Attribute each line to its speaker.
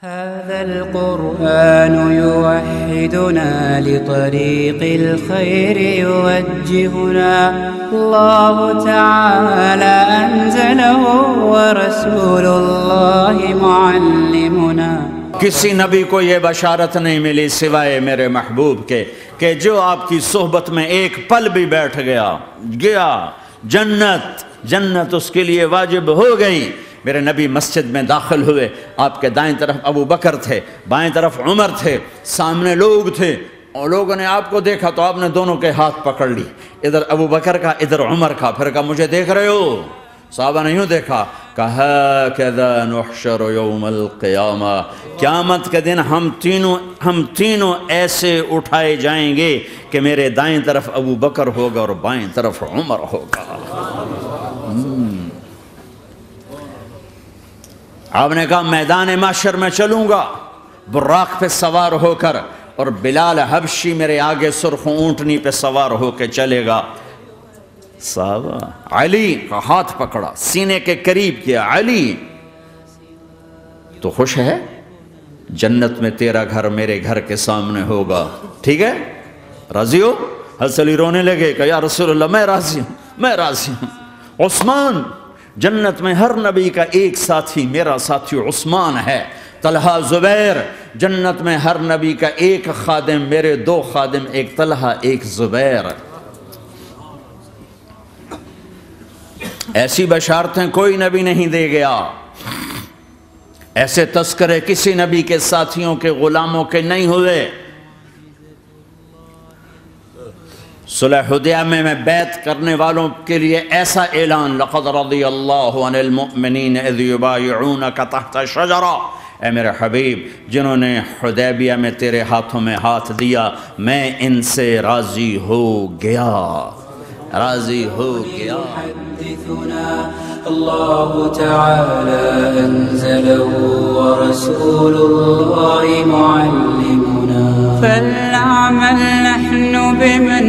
Speaker 1: هذا القرآن يوحدنا لطريق الخير يوجهنا الله تعالى أنزله ورسول الله معلمنا.
Speaker 2: کسی نبی کو یہ بشارت نہیں ملی سوائے میرے محبوب کے کہ جو آپ کی صحبت میں ایک پل بھی بیٹھ گیا جنت اس کے لیے واجب ہو گئی. میرے نبی مسجد میں داخل ہوئے، آپ کے دائیں طرف ابو بکر تھے، بائیں طرف عمر تھے، سامنے لوگ تھے، اور لوگوں نے آپ کو دیکھا تو آپ نے دونوں کے ہاتھ پکڑ لی، ادھر ابو بکر کا ادھر عمر کا، پھر کہا مجھے دیکھ رہے ہو؟ صحابہ نے یوں دیکھا، کہا هَكَذَا نُحْشَرُ يَوْمَ الْقِيَامَةِ، قیامت کے دن ہم تینوں ایسے اٹھائے جائیں گے کہ میرے دائیں طرف ابو بکر ہوگا اور بائیں طرف عمر ہوگا. آپ نے کہا میدان محشر میں چلوں گا براق پہ سوار ہو کر، اور بلال حبشی میرے آگے سرخ اونٹنی پہ سوار ہو کے چلے گا. صحابہ علی کا ہاتھ پکڑا، سینے کے قریب کیا، علی تو خوش ہے؟ جنت میں تیرا گھر میرے گھر کے سامنے ہوگا، ٹھیک ہے؟ راضی ہو؟ حضرت علی رونے لگے کہ یا رسول اللہ میں راضی ہوں. عثمان، جنت میں ہر نبی کا ایک ساتھی میرا ساتھی عثمان ہے. طلحہ، زبیر، جنت میں ہر نبی کا ایک خادم میرے دو خادم، ایک طلحہ ایک زبیر. ایسی بشارتیں کوئی نبی نہیں دے گیا، ایسے تذکرے کسی نبی کے ساتھیوں کے غلاموں کے نہیں ہوئے. صلح حدیبیہ میں بیعت کرنے والوں کے لیے ایسا اعلان، لقد رضی اللہ عن المؤمنین اذ یبایعونک تحت شجرہ، اے میرے حبیب جنہوں نے حدیبیہ میں تیرے ہاتھوں میں ہاتھ دیا میں ان سے راضی ہو گیا.
Speaker 1: اللہ تعالی انزلہ ورسول اللہ معلمنا فلنعمل نحن بمن